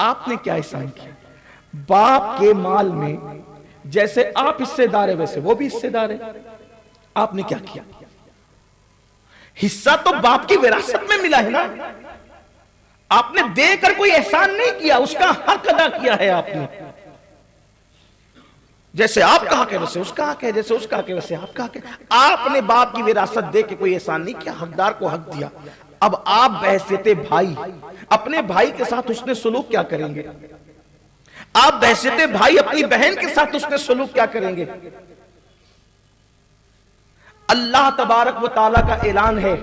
آپ نے کیا احسان کیا؟ باپ کے مال میں جیسے آپ حصے دار ہے ویسے وہ بھی حصے دار ہے. آپ نے کیا کیا؟ حصہ تو باپ کی وراثت میں ملا ہے نا. آپ نے دے کر کوئی احسان نہیں کیا، اس کا حق ادا کیا ہے آپ نے. جیسے آپ کا حق ہے ویسے اس کا حق ہے، جیسے اس کا حق ہے ویسے آپ کا حق ہے. آپ نے باپ کی وراثت دے کے کوئی احسان نہیں کیا، حقدار کو حق دیا. اب آپ بحیثیت بھائی اپنے بھائی کے ساتھ حسن سلوک کیا کریں گے؟ آپ بحیثیت بھائی اپنی بہن کے ساتھ حسن سلوک کیا کریں گے؟ اللہ تبارک و تعالیٰ کا اعلان ہے،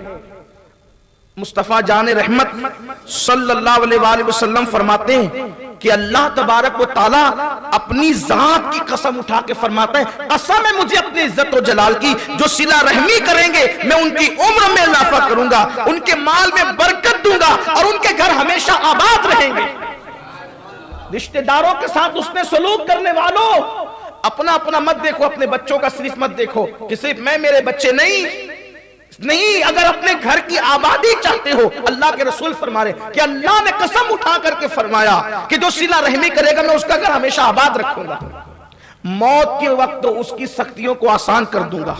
مصطفیٰ جان رحمت صلی اللہ علیہ وآلہ وسلم فرماتے ہیں کہ اللہ تبارک و تعالیٰ اپنی ذات کی قسم اٹھا کے فرماتا ہے، قسم ہے مجھے اپنی عزت و جلال کی، جو صلہ رحمی کریں گے میں ان کی عمر میں اضافہ کروں گا، ان کے مال میں برکت دوں گا اور ان کے گھر ہمیشہ آباد رہیں گے. رشتہ داروں کے ساتھ اس نے سلوک کرنے والوں اپنا اپنا مت دیکھو، اپنے بچوں کا صرف مت دیکھو کہ صرف میں میرے بچے نہیں. اگر اپنے گھر کی آبادی چاہتے ہو، اللہ کے رسول فرما رہے کہ اللہ نے قسم اٹھا کر کے فرمایا کہ جو صلہ رحمی کرے گا میں اس کا گھر ہمیشہ آباد رکھوں گا. موت کے وقت اس کی سختیوں کو آسان کر دوں گا،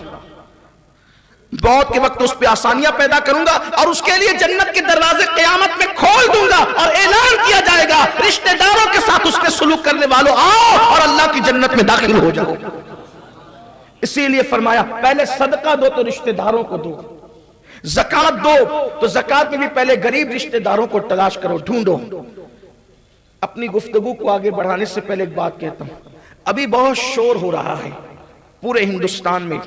موت کے وقت اس پہ آسانیاں پیدا کروں گا اور اس کے لیے جنت کے دروازے قیامت میں کھول دوں گا اور اعلان کیا جائے گا رشتہ داروں کے ساتھ اس نے سلوک کرنے والوں آؤ اور اللہ کی جنت میں داخل ہو جاؤ. اسی لیے فرمایا پہلے صدقہ دو تو رشتہ داروں کو دو، زکوٰۃ دو تو زکوٰۃ میں بھی پہلے غریب رشتہ داروں کو تلاش کرو، ڈھونڈو. اپنی گفتگو کو آگے بڑھانے سے پہلے ایک بات کہتا ہوں، ابھی بہت شور ہو رہا ہے پورے ہندوستان میں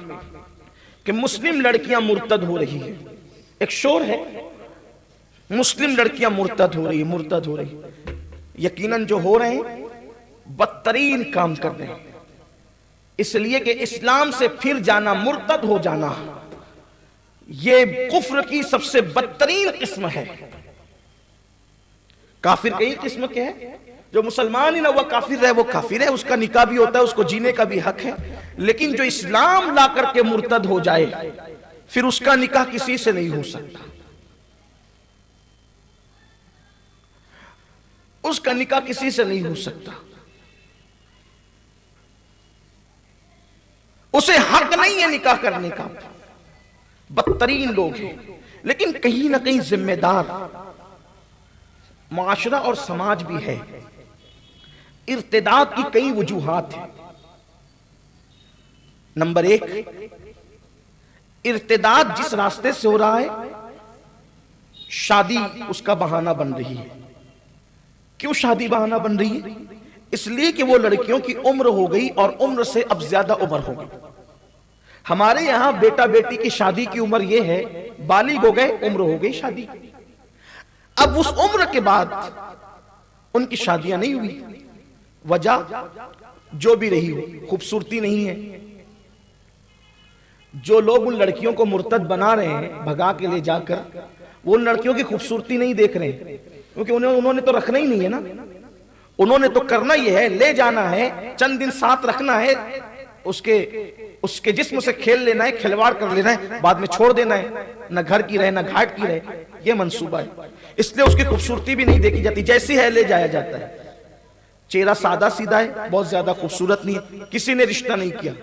کہ مسلم لڑکیاں مرتد ہو رہی ہیں. ایک شور ہے، مسلم لڑکیاں مرتد ہو رہی. یقیناً جو ہو رہے ہیں بدترین کام کر رہے ہیں، اس لیے کہ اسلام سے پھر جانا، مرتد ہو جانا، یہ کفر کی سب سے بدترین قسم ہے. کافر کئی قسم کے ہیں، جو مسلمان ہی نہ ہوا کافر ہے وہ کافر ہے، اس کا نکاح بھی ہوتا ہے، اس کو جینے کا بھی حق ہے. لیکن جو اسلام لا کر کے مرتد ہو جائے پھر اس کا نکاح کسی سے نہیں ہو سکتا، اس کا نکاح کسی سے نہیں ہو سکتا. اسے حق نہیں ہے نکاح کرنے کا. بدترین لوگ ہیں، لیکن کہیں نہ کہیں ذمہ دار معاشرہ اور سماج بھی ہے. ارتداد کی کئی وجوہات ہیں. نمبر 1، ارتداد جس راستے سے ہو رہا ہے شادی اس کا بہانہ بن رہی ہے. کیوں شادی بہانہ بن رہی ہے؟ اس لیے کہ وہ لڑکیوں کی عمر ہو گئی اور عمر سے اب زیادہ عمر ہو گئی. ہمارے یہاں بیٹا بیٹی کی شادی کی عمر یہ ہے، بالغ ہو گئے عمر ہو گئی شادی. اب اس عمر کے بعد ان کی شادیاں نہیں ہوئی. وجہ جو بھی رہی ہو، خوبصورتی نہیں ہے. جو لوگ ان لڑکیوں کو مرتد بنا رہے ہیں بھگا کے لے جا کر، وہ ان لڑکیوں کی خوبصورتی نہیں دیکھ رہے ہیں، کیونکہ انہوں نے تو رکھنا ہی نہیں ہے نا. انہوں نے تو کرنا یہ ہے، لے جانا ہے، چند دن ساتھ رکھنا ہے، اس کے جسم سے کھیل لینا ہے، کھلواڑ کر لینا ہے، بعد میں چھوڑ دینا ہے. نہ گھر کی رہے نہ گھاٹ کی رہے، یہ منصوبہ ہے. اس لیے اس کی خوبصورتی بھی نہیں دیکھی جاتی، جیسی ہے لے جایا جاتا ہے. چہرہ سادہ سیدھا ہے، بہت زیادہ خوبصورت نہیں ہے، کسی نے رشتہ نہیں کیا.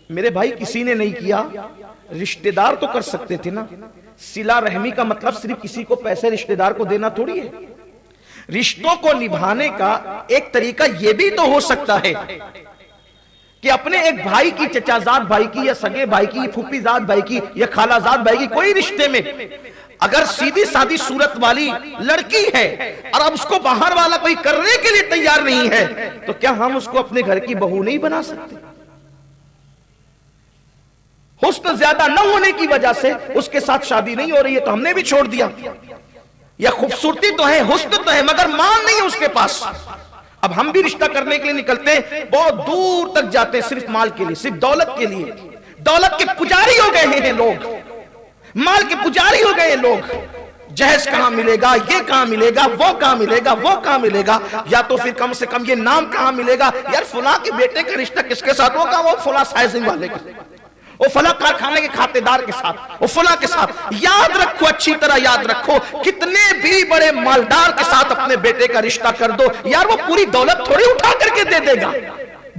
میرے بھائی کسی نے نہیں کیا، رشتہ دار تو کر سکتے تھے نا. صلہ رحمی کا مطلب صرف کسی کو پیسے رشتہ دار کو دینا تھوڑی ہے. رشتوں کو نبھانے کا ایک طریقہ یہ بھی تو ہو سکتا ہے کہ اپنے ایک بھائی کی، چچا زاد بھائی کی یا سگے بھائی کی، پھوپھی زاد بھائی کی یا خالہ زاد بھائی کی کوئی رشتے میں اگر سیدھی سادھی صورت والی لڑکی ہے اور اب اس کو باہر والا کوئی کرنے کے لیے تیار نہیں ہے تو کیا ہم اس کو اپنے گھر کی بہو نہیں بنا سکتے؟ حسن زیادہ نہ ہونے کی وجہ سے اس کے ساتھ شادی نہیں ہو رہی ہے تو ہم نے بھی چھوڑ دیا. یا خوبصورتی تو ہے، حسن تو ہے، مگر مان نہیں ہے اس کے پاس. اب ہم بھی رشتہ کرنے کے لیے نکلتے ہیں، بہت دور تک جاتے ہیں صرف مال کے لیے، صرف دولت کے لیے. دولت کے پجاری ہو گئے ہیں لوگ، مال کے پجاری ہو گئے ہیں لوگ. جہیز کہاں ملے گا، یہ کہاں ملے گا، وہ کہاں ملے گا، وہ کہاں ملے گا، یا تو پھر کم سے کم یہ نام کہاں ملے گا. یار فلاں کے بیٹے کا رشتہ کس کے ساتھ ہوگا؟ وہ فلاں سائزنگ والے کا. وہ فلاں کارخانے کے کھاتے دار کے ساتھ، وہ فلاں کے ساتھ. یاد رکھو، اچھی طرح یاد رکھو، کتنے بھی بڑے مالدار کے ساتھ اپنے بیٹے کا رشتہ کر دو، یار وہ پوری دولت تھوڑی اٹھا کر کے دے دے گا،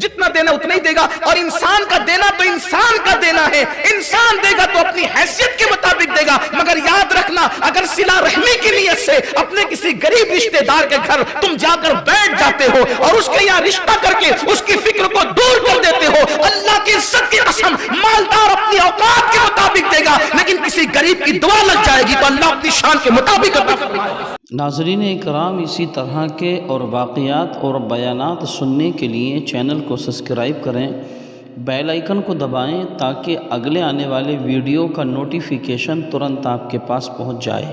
جتنا دینا اتنا ہی دے گا. اور انسان کا دینا تو انسان کا دینا ہے، انسان دے گا تو اپنی حیثیت کے مطابق دے گا. مگر یاد رکھنا، اگر صلہ رحمی کی نیت سے اپنے کسی غریب رشتہ دار کے گھر تم جا کر بیٹھ جاتے ہو اور اس کے یہاں رشتہ کر کے اس کی فکر کو دور کر دیتے ہو، اللہ کی عزت کی قسم مالدار اپنی اوقات کے مطابق دے گا، لیکن کسی غریب کی دعا لگ جائے گی تو اللہ اپنی شان کے مطابق عطا فرمائے گا. ناظرین اکرام، اسی طرح کے اور واقعات اور بیانات سننے کے لیے چینل کو سبسکرائب کریں، بیل آئیکن کو دبائیں تاکہ اگلے آنے والے ویڈیو کا نوٹیفیکیشن ترنت آپ کے پاس پہنچ جائے.